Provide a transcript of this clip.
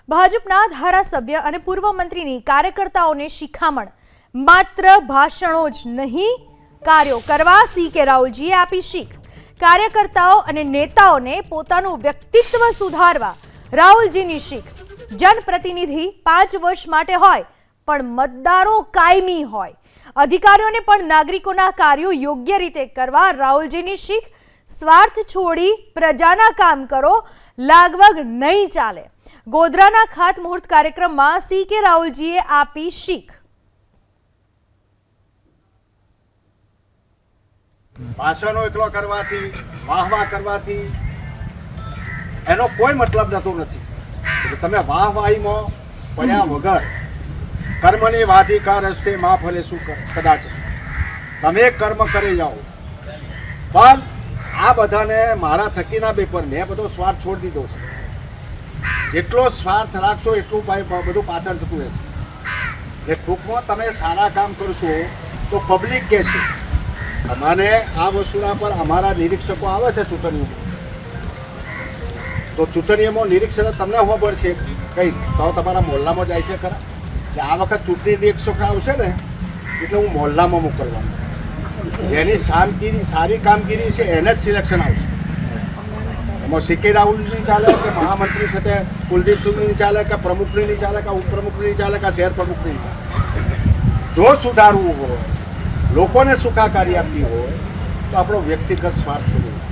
ભાજપના ધારાસભ્ય અને પૂર્વ મંત્રીની કાર્યકર્તાઓને શિખામણ, માત્ર ભાષણો જ નહીં કાર્યો કરવા સી.કે. રાહુલજીએ આપી શીખ। કાર્યકર્તાઓ અને નેતાઓને પોતાનું વ્યક્તિત્વ સુધારવા રાહુલજીની શીખ। જનપ્રતિનિધિ 5 વર્ષ માટે હોય પણ મતદારો કાયમી હોય। અધિકારીઓને પણ નાગરિકોના કાર્યો યોગ્ય રીતે કરવા રાહુલજીની શીખ। સ્વાર્થ છોડી પ્રજાના કામ કરો, લાગવગ નહીં ચાલે। ગોધરાના ખાતમુહૂર્ત કાર્યક્રમમાં સી.કે. રાહુલજીએ આપી શીખ। ભાષણો એકલો કરવાથી, વાહવાહ કરવાથી એનો કોઈ મતલબ થતો નથી। તમે વાહવાહીમાં પડ્યા વગર કર્મની વાધિકાર હસ્તે મા ફલે શું કદાચ તમે કર્મ કરી જાઓ, પણ આ બધાને મારા થકીના પેપર મેં બધો સ્વાર્થ છોડી દીધો છે। જેટલો સ્વાર્થ રાખશો એટલું બધું પાછળ થતું રહેશે। ટૂંકમાં તમે સારા કામ કરશો તો પબ્લિક કહેશે। અમારે આ વસ્તુના પર અમારા નિરીક્ષકો આવે છે ચૂંટણીઓમાં, તો ચૂંટણીઓમાં નિરીક્ષક તમને ખબર છે કંઈ તો તમારા મોહલ્લામાં જાય છે ખરા કે આ વખત ચૂંટણી નિરીક્ષક આવશે ને એટલે હું મોહલ્લામાં મોકલવાનો, જેની સારી કામગીરી છે એને જ સિલેક્શન આવશે। એમાં સી.કે. રાહુલની ચાલે કે મહામંત્રી સાથે કુલદીપસિંહની ચાલે કે પ્રમુખની ચાલે કે ઉપપ્રમુખની ચાલે કે શહેર પ્રમુખની ચાલે। જો સુધારવું હોય, લોકોને સુખાકારી આપવી હોય તો આપણો વ્યક્તિગત સ્વાર્થ છોડવો।